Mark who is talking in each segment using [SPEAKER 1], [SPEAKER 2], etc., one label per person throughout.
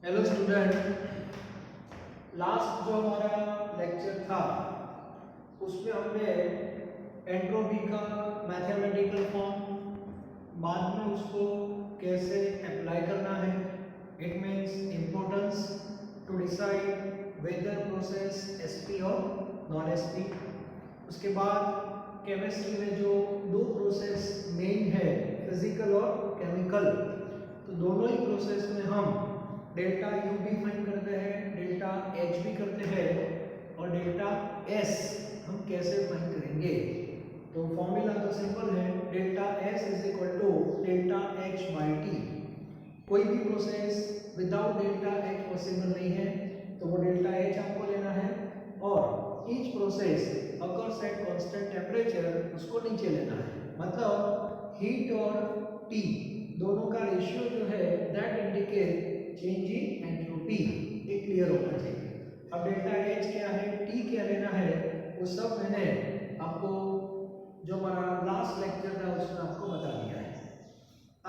[SPEAKER 1] Hello student, last जो हमारा lecture था उसमें हमने एंट्रोपी का मैथमेटिकल फॉर्म, बाद में उसको कैसे अप्लाई करना है, it means importance to decide whether process SP और नॉन एसपी। उसके बाद केमिस्ट्री में जो दो प्रोसेस मेन है, फिजिकल और केमिकल, तो दोनों ही प्रोसेस में हम डेल्टा यू भी फाइंड करते हैं, डेल्टा एच भी करते हैं, और डेल्टा एस हम कैसे फाइंड करेंगे। तो फॉर्मूला तो सिंपल है, delta S is equal to delta H by T. कोई भी process without delta H possible नहीं है, तो वो डेल्टा एच आपको लेना है, और each process occurs at constant temperature उसको नीचे लेना है। मतलब हीट और टी दोनों का रेशियो जो है that indicate change in entropy, ये क्लियर होना चाहिए। अब डेल्टा एच क्या है, टी क्या लेना है, वो सब मैंने आपको जो हमारा लास्ट लेक्चर था उसमें आपको बता दिया है।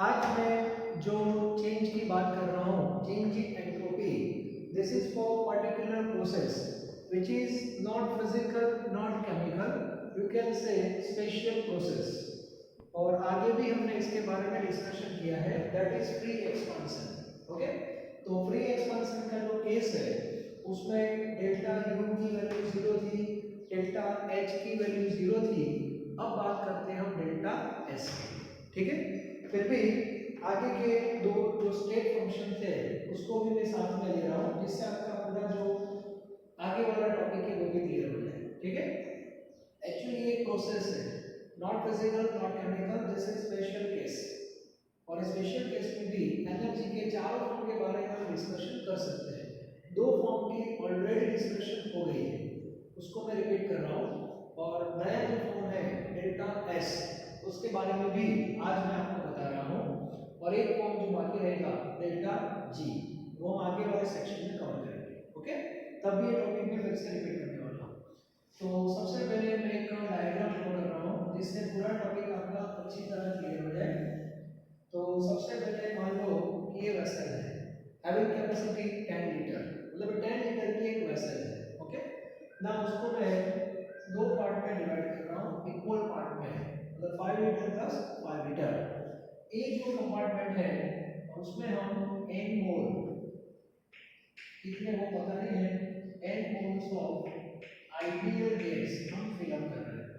[SPEAKER 1] आज मैं जो चेंज की बात कर रहा हूँ, change in entropy, this is for particular process which is not physical not chemical, you can say special process. और आगे भी हमने इसके बारे में डिस्कशन किया है, that is free expansion. Okay, तो फ्री एक्सपांशन का जो केस है उसमें डेल्टा यू की वैल्यू 0 थी, डेल्टा एच की वैल्यू 0 थी। अब बात करते हैं हम डेल्टा एस की, ठीक है। फिर भी आगे के दो जो स्टेट फंक्शन थे उसको भी मैं साथ में ले रहा हूँ, जिससे आपका पूरा जो आगे वाला टॉपिक है वो भी क्लियर हो जाए, ठीक है। एक्चुअली एक प्रोसेस है, not physical not chemical, this is special case. और स्पेशल केस में भी एनर्जी के चारों फॉर्म के बारे में हम डिस्कशन कर सकते हैं। दो फॉर्म की ऑलरेडी डिस्कशन हो गई है, उसको मैं रिपीट कर रहा हूँ। और नया जो फॉर्म है डेल्टा एस, उसके बारे में भी आज मैं आपको बता रहा हूँ। और एक फॉर्म जो बाकी रहेगा डेल्टा जी, वो हम आगे वाले सेक्शन में कवर करेंगे, ओके। तब भी ये टॉपिक में फिर से रिपीट करने वाला हूँ। तो सबसे पहले मैं एक डायग्राम ड्रॉ कर रहा हूँ जिससे पूरा टॉपिक आपका अच्छी तरह क्लियर हो जाए। तो सबसे पहले मान लो कि ये वेसल है, हैविंग कैपेसिटी 10 लीटर, मतलब 10 लीटर की एक वेसल है, ओके ना। उसको मैं दो पार्ट में डिवाइड कर रहा हूँ, इक्वल पार्ट में, मतलब 5 लीटर प्लस 5 लीटर। एक जो कंपार्टमेंट है उसमें हम n मोल, कितने वो पता नहीं है, n moles of ideal gas हम फिल अप कर रहे हैं,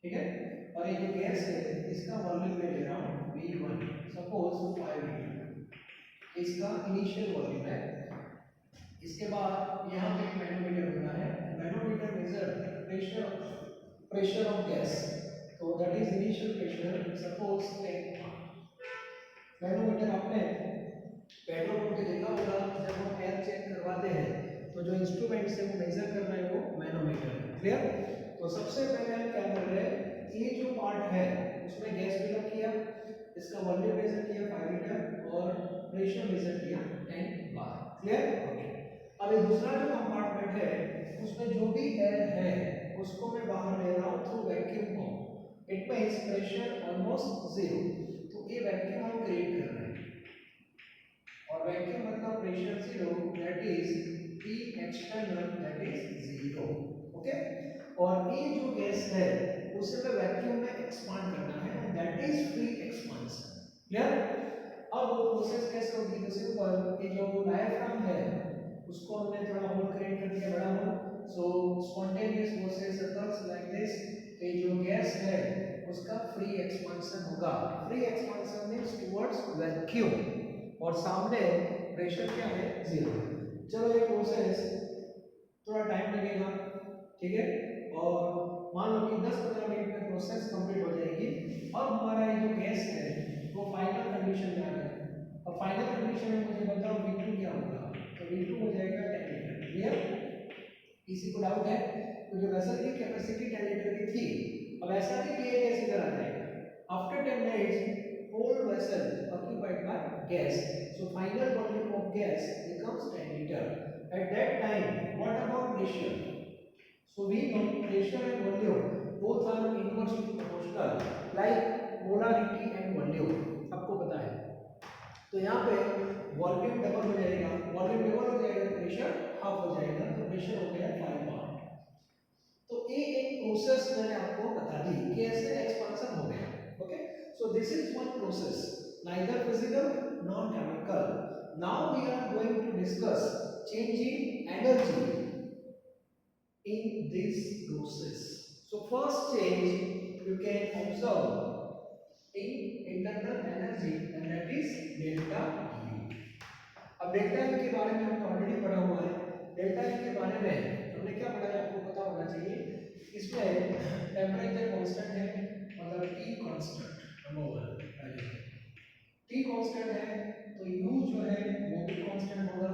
[SPEAKER 1] ठीक है। और ये जो गैस है इसका वॉल्यूम मैं ले रहा हूँ V1, सपोज 5 लीटर, इसका इनिशियल वॉल्यूम है। इसके बाद यहाँ पे एक मैनोमीटर होता है, manometer measure pressure of gas, तो that is initial pressure, suppose 10 bar. Manometer आपने पेट्रोल पंप पे देखा होगा, जब हम एयर चेक करवाते हैं तो जो इंस्ट्रूमेंट से वो मेजर कर रहे हैं वो मैनोमीटर है, क्लियर। तो सबसे पहले हम क्या कर रहे हैं, ये जो पार्ट है उसमें गैस फिलअप किया, इसका वॉल्यूम मेजर किया 5 लीटर और प्रेशर मेजर किया 10 बार, क्लियर, ओके। अब ये दूसरा जो कंपार्टमेंट है उसमें जो भी एयर है उसको मैं बाहर ले रहा हूँ through vacuum pump, it means pressure almost zero. तो ये वैक्यूम हम क्रिएट कर रहे हैं, और वैक्यूम मतलब pressure zero, that is P external, that is zero, okay. और ये जो गैस है उसे मैं वैक्यूम में एक्सपांड करना है, that is free expansion, clear. अब वो प्रोसेस कैसे होगी, तो सिंपल, ये जो डायफ्राम है उसको हमने थोड़ा होल क्रिएट कर दिया, बड़ा hole, so spontaneous process occurs like this. ये जो गैस है उसका फ्री एक्सपांशन होगा, free expansion means towards vacuum, और सामने प्रेशर क्या है, जीरो। चलो ये प्रोसेस थोड़ा टाइम लगेगा, ठीक है। और मान लो कि 10-15 मिनट में प्रोसेस कंप्लीट हो जाएगी। अब हमारा ये जो गैस है वो फाइनल कंडीशन में आ गया, और फाइनल कंडीशन में मुझे बताओ V2 क्या होगा, तो V2 हो जाएगा 10 लीटर, क्लियर। किसी को डाउट है, क्योंकि वेसल की कैपेसिटी 10 लीटर की थी। अब ऐसा नहीं कि ये गैस इधर आ जाएगा, after 10 minutes whole vessel occupied by gas, so final volume of gas becomes 10 liter. At that time what about pressure, so we know pressure and volume both are inversely proportional like molarity and volume, आपको पता है। तो यहाँ पे volume double हो जाएगा, volume double हो जाएगा तो प्रेशर हाफ हो जाएगा, तो प्रेशर हो गया 5 बार। तो ये एक प्रोसेस मैंने आपको बता दी कि ऐसे एक्सपांशन हो गया। Okay, so this is one process, neither physical nor chemical. Now we are going to discuss changing energy in this process. So first change you can observe in internal energy and that is delta U. अब delta U के बारे में हमने already पढ़ा हुआ है। Delta U के बारे में हमने क्या पढ़ा है आपको पता होना चाहिए। इसमें टेम्परेचर कांस्टेंट है, मतलब T constant number 1 T constant है तो U जो है वो भी कांस्टेंट होगा।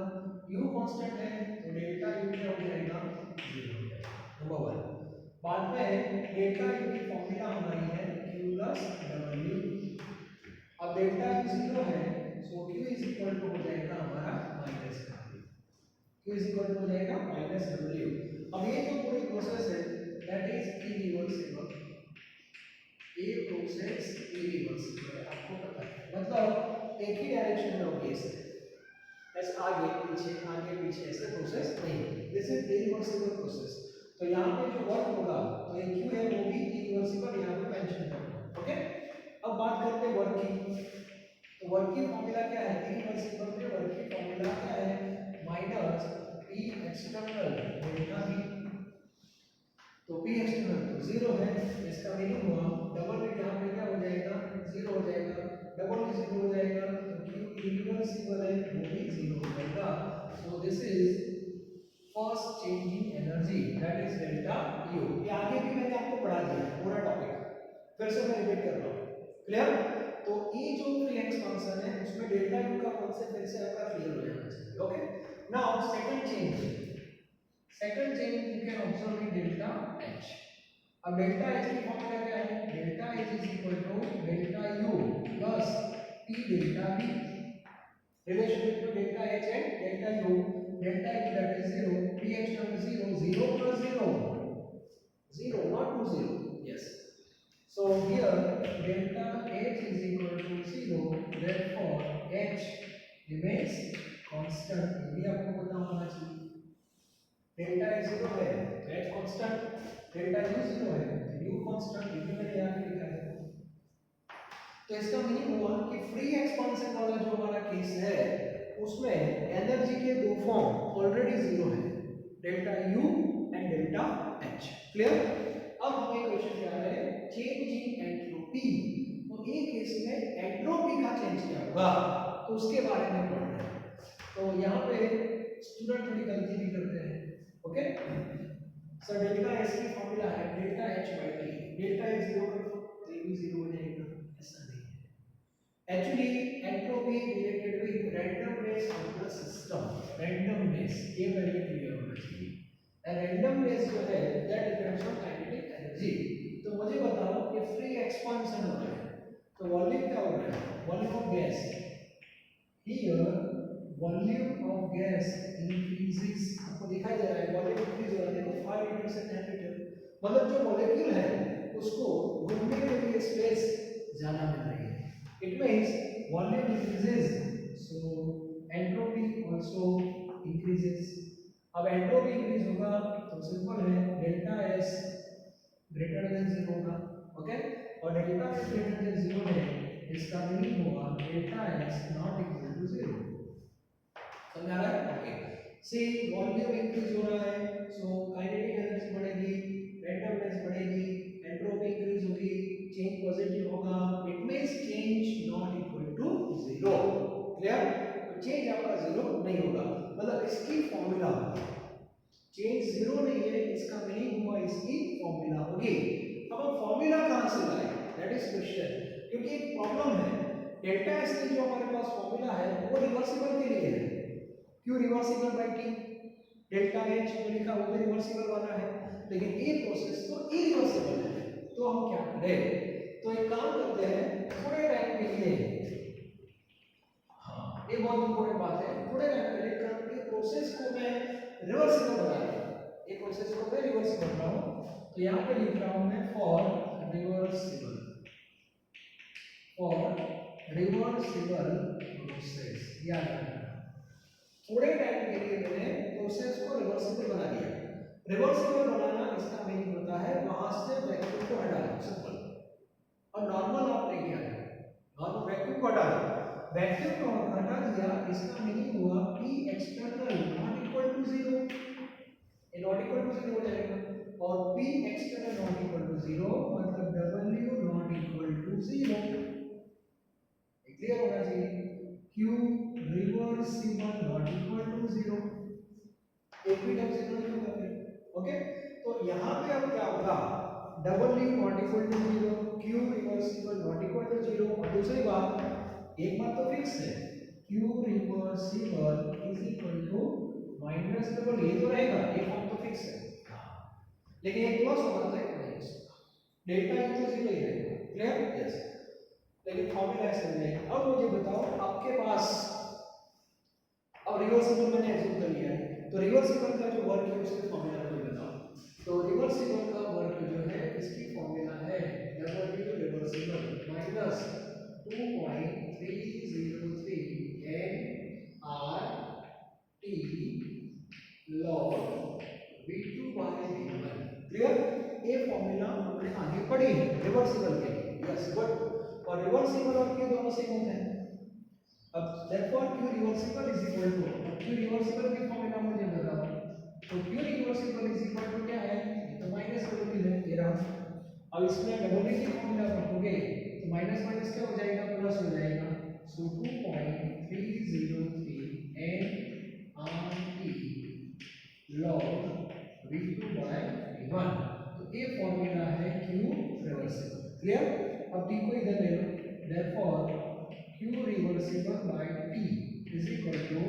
[SPEAKER 1] U कांस्टेंट है तो डेल्टा U क्या हो जाएगा 0 हो जाएगा, नंबर 1। बाद में डेल्टा U की फॉर्मूला हमारी है Q प्लस W। अब डेल्टा U 0 है so Q is equal to हो जाएगा हमारा minus W। Q is equal to हो जाएगा माइनस W। अब ये जो पूरी प्रोसेस है दैट इज इरिवर्सिबल। ये प्रोसेस इरिवर्सिबल है, आपको पता है, मतलब एक ही डायरेक्शन में होगी ऐसे आगे पीछे ऐसे प्रोसेस नहीं होगी। This is irreversible process. तो यहाँ पे जो वर्क होगा तो ये Q है वो भी इरिवर्सिबल यहाँ पे मेंशन करना। ओके, अब बात करते हैं वर्क की। तो वर्क की फॉर्मूला क्या है, इरिवर्सिबल में वर्क की फॉर्मूला क्या है, minus P external delta V। तो P एक्सटर्नल तो 0 है, इसका मीनिंग हुआ डबल V यहाँ पे क्या हो जाएगा 0 हो जाएगा, डबल V 0 हो जाएगा तो Q इरिवर्सिबल है वो भी 0 हो जाएगा। सो this is first changing energy that is delta U। ये आगे भी मैंने आपको पढ़ा दिया पूरा टॉपिक, फिर से मैं रिपीट कर रहा हूँ, क्लियर। तो ये जो फ्री एक्सपांशन है उसमें डेल्टा U का कांसेप्ट फिर से आपका क्लियर हो जाना चाहिए। Okay, now second change you can observe in delta H। अब डेल्टा H की फॉर्मूला क्या है, delta H is equal to delta U plus P delta V। Relation between delta H and delta U, delta H that is 0, P external 0, 0 plus 0, 0 not 2 0, yes. So here delta H is equal to 0, therefore H remains constant। ये भी आपको पता होना चाहिए। Delta H 0 है तो H constant, delta U 0 है तो U constant, ये भी मैंने यहाँ पे लिखा है। तो इसका मीनिंग हुआ कि फ्री एक्सपांशन वाला जो हमारा केस है उसमें एनर्जी के दो फॉर्म ऑलरेडी 0 है, delta U and delta H, clear. अब हमें क्वेश्चन क्या है, चेंजिंग एंट्रोपी। तो ये केस में एंट्रोपी का चेंज क्या होगा तो उसके बारे में पढ़ना है। तो यहाँ पे स्टूडेंट थोड़ी गलती भी करते हैं। ओके, सर डेल्टा S की फॉर्मूला है डेल्टा H/T, डेल्टा H 0 कर दो तो ये भी 0 हो जाएगा, ऐसा नहीं है। Actually entropy related with randomness of the system, randomness ये वेरी क्लियर होना चाहिए। रैंडमनेस जो है that depends on kinetic energy. तो मुझे बताओ कि फ्री एक्सपांशन हो रहा है तो वॉल्यूम क्या हो रहा है, volume of gas, here volume of gas increases, आपको दिखाई दे रहा है वॉल्यूम इंक्रीज हो रहा है, देखो 5 लीटर से 10 लीटर, मतलब जो मॉलिक्यूल है उसको घूमने के लिए स्पेस ज्यादा मिल रही है। It means volume increases so entropy also increases. अब एंट्रोपी इंक्रीज होगा तो सिंपल है डेल्टा S ग्रेटर देन 0 होगा। ओके, और डेल्टा S ग्रेटर देन 0 है इसका मीनिंग होगा delta S not equal to 0। समझ आ रहा है? ओके, सी वॉल्यूम इंक्रीज हो रहा है सो काइनेटिक एनर्जी बढ़ेगी, रैंडमनेस बढ़ेगी, एंट्रोपी इंक्रीज होगी, चेंज पॉजिटिव होगा, it means change not equal to 0, clear. तो चेंज आपका 0 नहीं होगा, मतलब इसकी फॉर्मूला चेंज 0 नहीं है, इसका मीनिंग हुआ इसकी फॉर्मूला होगी। अब हम फॉर्मूला कहां से लाए, दैट इज क्वेश्चन, क्योंकि एक प्रॉब्लम है डेल्टा S की जो हमारे पास फॉर्मूला है वो रिवर्सिबल के लिए है। क्यों reversible by T, delta H जो लिखा वो भी रिवर्सिबल वाला है, लेकिन ये प्रोसेस तो इरिवर्सिबल है। तो हम क्या करें, तो एक काम करते हैं थोड़े टाइम के लिए, हाँ ये बहुत इंपॉर्टेंट बात है, थोड़े टाइम के लिए प्रोसेस को मैं रिवर्सिबल बना रहा हूं, ये प्रोसेस को मैं रिवर्सिबल बना रहा हूं। तो यहां पे लिख रहा हूं मैं फॉर रिवर्सिबल प्रोसेस, याद रखना थोड़े टाइम के लिए मैंने प्रोसेस को रिवर्सिबल बना दिया। रिवर्सिबल बनाना इसका मीनिंग होता है वहां से वैक्यूम को हटा दो, सिंपल। और नॉर्मल आप लेके आ जाओ, नॉर्मल वैक्यूम को हटा दो, वैक्यूम को हटा दिया, इसका मीनिंग हुआ P external not equal to 0, ये नॉट इक्वल टू 0 हो जाएगा। और P external not equal to 0 मतलब W not equal to 0, clear होना चाहिए। Q reversible not equal to 0, एक भी टर्म 0 नहीं होगा फिर, ओके। तो यहाँ पे अब क्या होगा, W not equal to 0, Q reversible not equal to 0। और दूसरी बात, एक बात तो फिक्स है, Q reversible is equal to minus double, ये तो रहेगा, ये फॉर्म तो फिक्स है, लेकिन एक प्लस होगा तो एक माइनस होगा, डेल्टा U तो 0 ही रहेगा, क्लियर, यस। लेकिन फॉर्मूला ऐसे रहेगा। अब मुझे बताओ आपके पास, अब रिवर्सिबल मैंने एज्यूम कर लिया है, तो रिवर्सिबल का जो वर्क है उसके फॉर्मूला को बताओ। तो रिवर्सिबल का वर्क जो है इसकी फॉर्मूला है W reversible minus 2.303 NRT log V2 by V1, clear. ये फॉर्मूला हमने आगे पढ़ी है रिवर्सिबल के लिए, यस गुड। और रिवर्सिबल और Q दोनों सेम होते हैं। अब therefore Q reversible is equal to, Q reversible की फॉर्मूला मुझे बताओ, तो Q reversible is equal to क्या है, ये तो माइनस डब्ल्यू है, ये रहा। अब इसमें डब्ल्यू की फॉर्मूला रखोगे तो माइनस माइनस क्या हो जाएगा, प्लस हो जाएगा। सो 2.303 NRT log V2 by V1, तो ये फॉर्मूला है Q रिवर्सिबल, क्लियर। अब T को इधर ले लो, therefore Q reversible by T is equal to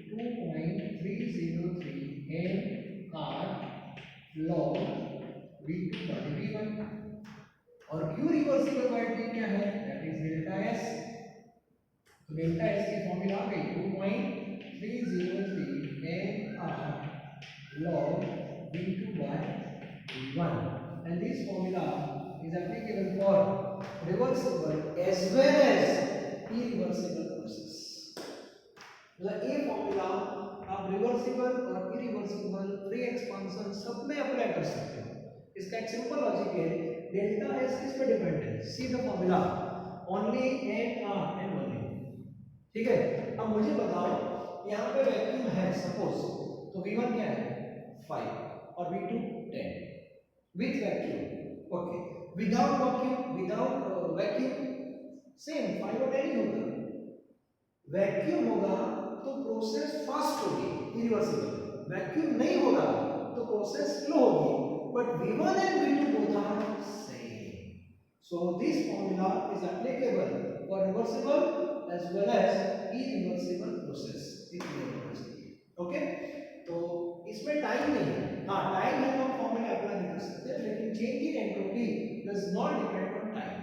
[SPEAKER 1] 2.303 NR log V2 by V1, और Q reversible by T क्या है, that is delta S। तो डेल्टा S की फॉर्मूला आ गई 2.303 NR log V2 by V1, and this formula is applicable for reversible as well as irreversible process। मतलब ये formula आप reversible और इरिवर्सिबल फ्री एक्सपांशन सब में अप्लाई कर सकते हो। इसका एक सिंपल लॉजिक है, डेल्टा एस किस पे डिपेंड है, see the formula only N R and only, ठीक है। अब मुझे बताओ यहाँ पे वैक्यूम है सपोज, तो V1 क्या है 5 और V2 10 with vacuum, okay. Without vacuum same 5 और 10 ही होगा। वैक्यूम होगा तो प्रोसेस फास्ट होगी, इरिवर्सिबल। वैक्यूम नहीं होगा तो प्रोसेस स्लो होगी, but V1 and V2 both are same, so this formula is applicable for reversible as well as irreversible process, okay. तो इसमें टाइम नहीं है, हाँ टाइम है तो हम फॉर्मूला अप्लाई नहीं कर सकते, लेकिन change in entropy does not depend on time.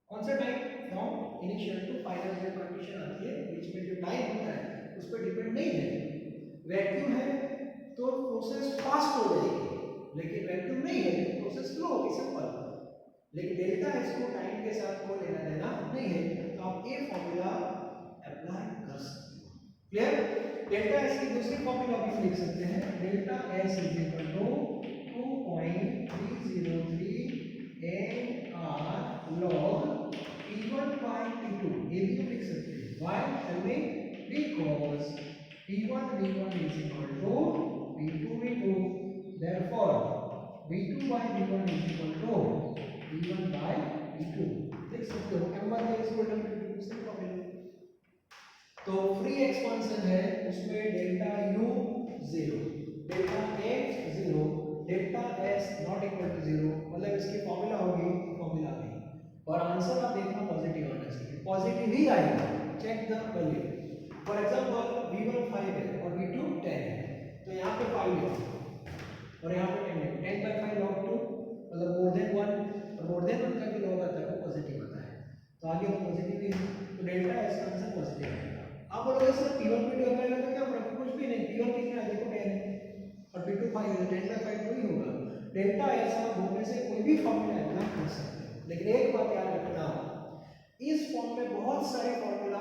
[SPEAKER 1] कौन सा time, from initial to final जो कंडीशन आती है, बीच में जो टाइम होता है उस पर डिपेंड नहीं है। वैक्यूम है तो प्रोसेस फास्ट हो जाएगी, लेकिन वैक्यूम नहीं है तो प्रोसेस स्लो होगी, सिंपल। लेकिन डेल्टा एस को टाइम के साथ कोई लेना देना नहीं है, तो आप ये फॉर्मूला अप्लाई कर सकते हो, क्लियर। डेल्टा एस की दूसरी फॉर्मूला भी लिख सकते हैं, delta S is equal to 2.303 NR log P1 by P2, ये भी लिख सकते हैं। Why? Tell me, because P1 V1 is equal to P2 V2, therefore V2 by V1 is equal to V1 by V2, लिख सकते हो। M1 is equal to P2, दूसरी formula. तो फ्री एक्सपांशन है, उसमें delta U 0, delta H 0, delta S not equal to 0, मतलब इसकी formula होगी, फॉर्मूला भी। और आंसर आप देखना पॉजिटिव आना चाहिए, पॉजिटिव ही आएगा, check the value. For example V1 5 है और V2 10 है, तो यहाँ पे 5 है और यहाँ पे 10 है, 10 by 5 log 2 मतलब मोर देन 1, और मोर देन 1 का जो लॉग आता है वो पॉजिटिव आता है, तो आगे तो पॉजिटिव ही है, तो डेल्टा एस का आंसर पॉजिटिव आएगा। आप बोलोगे सर P1 P2 अप्लाई करना क्या फर्क, कुछ भी नहीं, P1 कितना है देखो 10 है और P2 5 है, 10 by 5 तो ही होगा। डेल्टा एस आप दोनों में से कोई भी फॉर्मूला अप्लाई कर सकते हो, लेकिन एक बात याद रखना, इस फॉर्म में बहुत सारे फॉर्मूला आ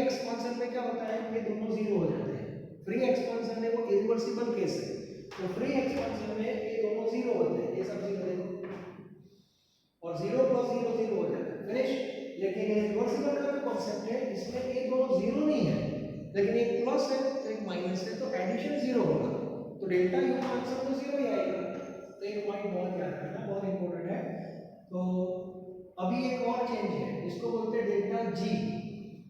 [SPEAKER 1] एक्सपांशन में क्या होता है, ये दोनों जीरो हो जाते हैं। फ्री एक्सपांशन में वो इरिवर्सिबल केस है, तो फ्री एक्सपांशन में ये दोनों जीरो होते हैं, ये सब जीरो देखो, और 0 + 0 0 हो जाता है, फिनिश। लेकिन ये रिवर्सिबल का जो कॉन्सेप्ट है, इसमें ये दोनों जीरो नहीं है, लेकिन एक प्लस है तो एक माइनस है, तो एडिशन जीरो होगा, तो डेल्टा यू का आंसर तो जीरो ही आएगा। तो एक पॉइंट बहुत याद रखना, बहुत इंपॉर्टेंट है। तो अभी एक और चेंज है, इसको बोलते हैं डेल्टा जी,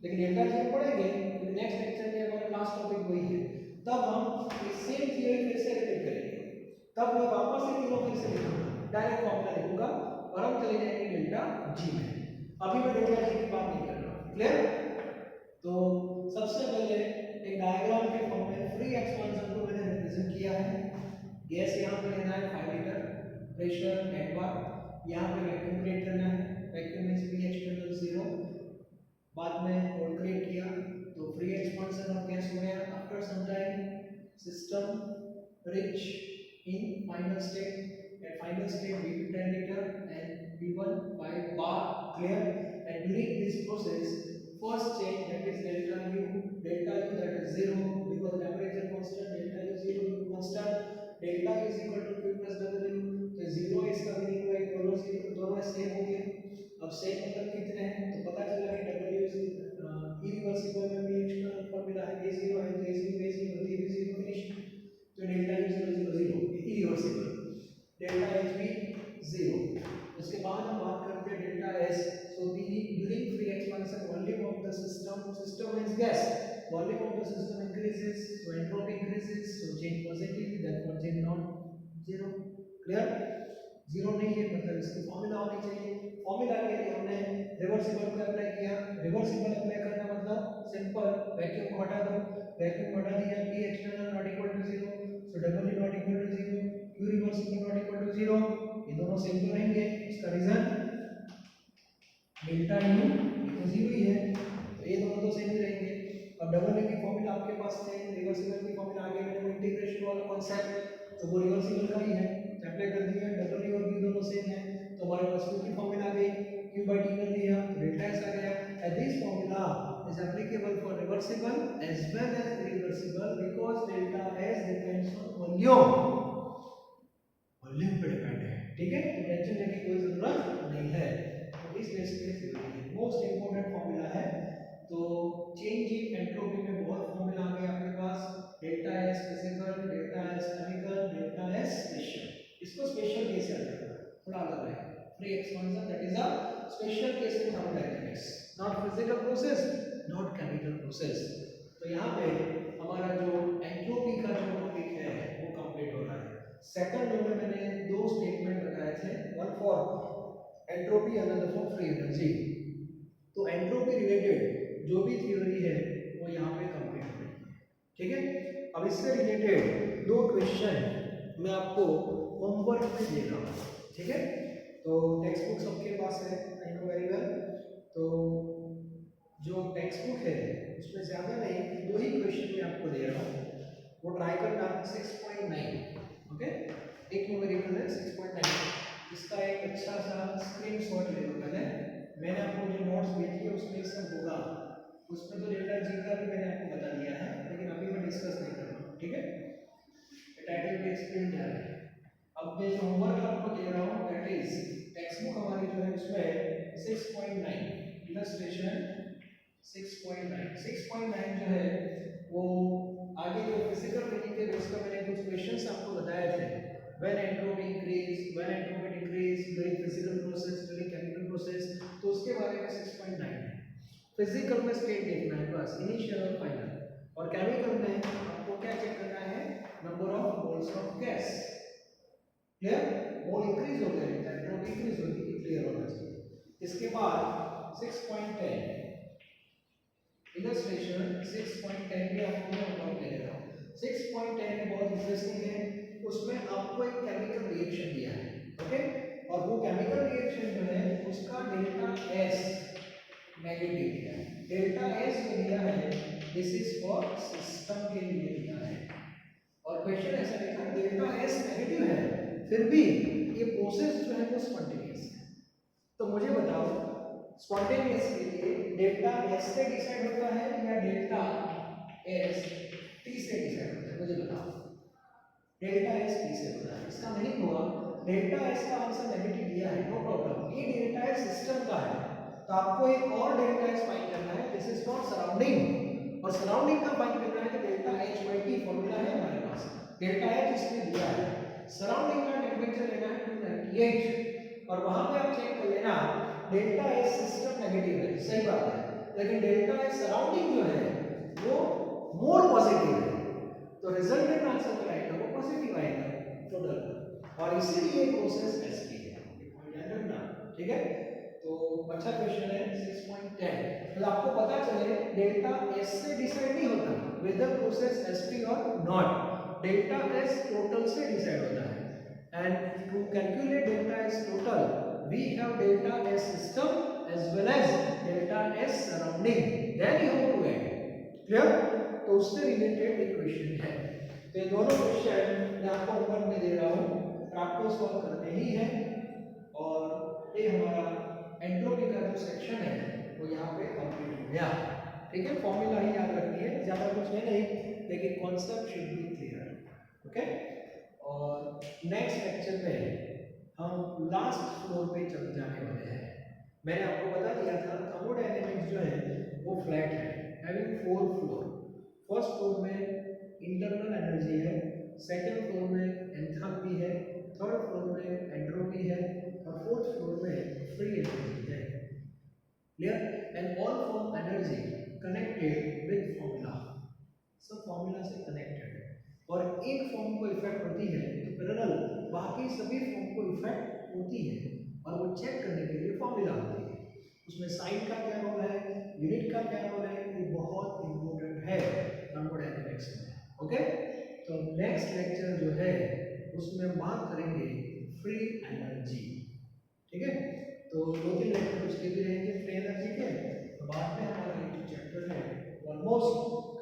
[SPEAKER 1] लेकिन डेल्टा जी पढ़ेंगे तो नेक्स्ट लेक्चर में हमारा लास्ट टॉपिक वही है, तब हम सेम थियरी फिर से रिपीट करेंगे, तब मैं वापस से तीनों फिर से लिखूंगा, डायरेक्ट फॉर्मूला लिखूंगा और हम चले जाएंगे डेल्टा जी में। अभी मैं डेल्टा जी की बात नहीं कर रहा हूं, क्लियर। तो सबसे पहले एक डायग्राम के फॉर्म में फ्री एक्सपांशन को मैंने रिप्रेजेंट किया है। गैस यहां पे लेना है 5 लीटर, प्रेशर नेट बार, यहां पे वैक्यूम क्रिएट करना है, वैक्यूम मींस पी एक्सटर्नल 0, बाद में कोल्ड क्रिएट किया तो फ्री एक्सपांशन ऑफ गैस हो गया। After some time system reach in final state, at final state V2 10 liter and V1 5 bar, clear. And during this process, first change, that is delta U that is 0 because temperature constant, delta U 0 U constant, delta U is equal to Q plus W, तो 0 इसका meaning हुआ दोनों zero, दोनों same हो गए। अब same मतलब कितने हैं, तो पता चला कि W is इरिवर्सिबल में भी एक्सटर्नल फॉर्मूला है, A0 है तो A0 D भी 0 फिनिश, तो delta U 0 0 0 irreversible, delta H भी 0। उसके बाद हम बात करते हैं delta S. So during free expansion volume of the system is gas, volume of the system increases, so entropy increases, so change positive, therefore change not zero, clear. Zero नहीं है मतलब इसकी फॉर्मूला होनी चाहिए। फॉर्मूला के लिए हमने reversible को अप्लाई किया, रिवर्सिबल अप्लाई करना मतलब सिंपल, वैक्यूम को हटा दो, वैक्यूम हटा दिया, P external not equal to 0, so W not equal to 0, Q reversible not equal to 0, ये दोनों सेम क्यों रहेंगे, इसका रीजन डेल्टा यू तो 0 ही है, तो ये दोनों तो सेम ही रहेंगे। अब डब्ल्यू की फॉर्मूला आपके पास है, रिवर्सिबल की फॉर्मूला आगे मैंने वो इंटीग्रेशन वाला कांसेप्ट, तो वो रिवर्सिबल का ही है, अप्लाई कर दिया, डब्ल्यू और बी दोनों सेम है, तो हमारे पास q की फॉर्मूला आ गई, q by t कर दिया, डेल्टा s आ गया। And this formula is applicable for reversible as well as irreversible because delta s depends on volume, volume पे डिपेंड है, ठीक है, तो टेंशन लेने की कोई जरूरत नहीं है। तो इस बेस पे थ्योरी मोस्ट इंपोर्टेंट फॉर्मूला है। तो चेंज इन एंट्रोपी में बहुत फॉर्मूला आ गए आपके पास, delta S physical, delta S chemical, delta S special. इसको स्पेशल केस याद रखना, थोड़ा अलग है। Free expansion that is a special case in thermodynamics, not physical process, not chemical process. तो यहाँ पे हमारा जो एंट्रोपी का जो टॉपिक है वो कंप्लीट हो रहा है। सेकंड में मैंने दो स्टेटमेंट बताए थे, one for entropy another for free energy. तो एंट्रोपी रिलेटेड जो भी थ्योरी है वो यहाँ पे कंप्लीट हो रही है, ठीक है। अब इससे रिलेटेड दो क्वेश्चन मैं आपको होमवर्क में दे रहा हूँ, ठीक है। तो टेक्स्ट बुक सबके पास है, आई नो वेरी वेल। तो जो टेक्स्ट बुक है उसमें ज़्यादा नहीं, दो ही क्वेश्चन मैं आपको दे रहा हूँ, वो ट्राई करना। 6.9 ओके, एक न्यूमेरिकल है 6.9, इसका एक अच्छा सा स्क्रीनशॉट ले लो पहले। मैंने आपको जो नोट्स भेजी है उसमें सब होगा, उसमें तो डेल्टा जी का भी मैंने आपको बता दिया है, लेकिन अभी मैं डिस्कस नहीं कर रहा हूँ, ठीक है। टाइटल पे एक्सप्लेन जा रहा है। अब मैं जो होमवर्क आपको दे रहा हूँ दैट इज टेक्स्ट बुक हमारी जो है उसमें 6.9 इलस्ट्रेशन 6.9 जो है वो आगे जो फिजिकल मीनिंग के बेस पर मैंने कुछ क्वेश्चंस आपको बताए थे, when entropy increase, when entropy decrease during physical process, during chemical process, तो उसके बारे में 6.9 है। फिजिकल में स्टेट देखना है बस, इनिशियल और फाइनल, और केमिकल में आपको क्या चेक करना है, number of moles of gas, clear. Mole increase होते हैं, एंट्रोपी इंक्रीज होती है, क्लियर होना चाहिए। इसके बाद 6.10 इलस्ट्रेशन 6.10 में आपको मैं बताऊं दे रहा हूं। 6.10 में बहुत इंटरेस्टिंग है, उसमें आपको एक केमिकल रिएक्शन दिया है, ओके, और वो केमिकल रिएक्शन जो है उसका डेल्टा एस नेगेटिव दिया है। डेल्टा एस जो दिया है दिस इज फॉर सिस्टम के लिए दिया है, और क्वेश्चन ऐसा लिखा डेल्टा एस नेगेटिव है फिर भी ये प्रोसेस जो है वो स्पॉन्टेनियस है। तो मुझे बताओ स्पॉन्टेनियस के लिए डेल्टा एस से डिसाइड होता है या डेल्टा एस टी से डिसाइड होता है, मुझे बताओ। डेल्टा एस टी से होता है, इसका मीनिंग हुआ डेल्टा एस का आंसर नेगेटिव दिया है, नो प्रॉब्लम। ये डेल्टा एस सिस्टम का है, तो आपको एक और डेल्टा एस फाइंड करना है, दिस इज नॉट सराउंडिंग, और सराउंडिंग का फाइंड करना है तो delta H by T formula है हमारे पास। डेल्टा एच इसमें दिया है, सराउंडिंग का टेम्परेचर लेना है 298, और वहां पे आप चेक कर लेना डेल्टा एस सिस्टम नेगेटिव है, सही बात है, लेकिन डेल्टा एस सराउंडिंग जो है वो मोर पॉजिटिव है, तो रिजल्टेंट आंसर जो आएगा वो पॉजिटिव आएगा टोटल, और इसीलिए प्रोसेस एसपी है, याद रखना, ठीक है। तो अच्छा क्वेश्चन है 6.10, तो आपको पता चले डेल्टा एस से डिसाइड नहीं होता वेदर प्रोसेस एसपी और नॉट, डेल्टा एस टोटल से डिसाइड होता है, and to calculate delta S total we have delta S system as well as delta S surrounding, then you have to add, clear. तो उससे related एक question है, तो ये दोनों क्वेश्चन मैं आपको ऊपर में दे रहा हूँ, आपको सॉल्व करने ही है, और ये हमारा एंट्रोपी का जो सेक्शन है वो यहाँ पे कंप्लीट हो गया, ठीक है। फॉर्मूला ही याद रखनी है, ज़्यादा कुछ है नहीं, लेकिन concept should be clear, okay. और नेक्स्ट लेक्चर में हम लास्ट फ्लोर पे चल जाने वाले हैं। मैंने आपको बता दिया था थर्मोडायनेमिक्स जो है वो फ्लैट है, हैविंग 4 फ्लोर। फर्स्ट फ्लोर में इंटरनल एनर्जी है, सेकंड फ्लोर में एंथैल्पी है, थर्ड फ्लोर में एंट्रोपी है, और फोर्थ फ्लोर में फ्री एनर्जी है, clear. And all form energy connected with formula, सब फॉर्मूला से कनेक्टेड है, और एक फॉर्म को इफेक्ट होती है तो पैरेलल बाकी सभी फॉर्म को इफेक्ट होती है, और वो चेक करने के लिए फॉर्मूला होती है, उसमें साइन का क्या रोल है, यूनिट का क्या रोल है, ये बहुत इंपॉर्टेंट है थर्मोडायनेमिक्स में, ओके। तो नेक्स्ट लेक्चर जो है उसमें हम बात करेंगे फ्री एनर्जी, ठीक है। तो 2-3 लेक्चर उसके भी रहेंगे फ्री एनर्जी के, तो बाद में हमारा ये जो चैप्टर है ऑलमोस्ट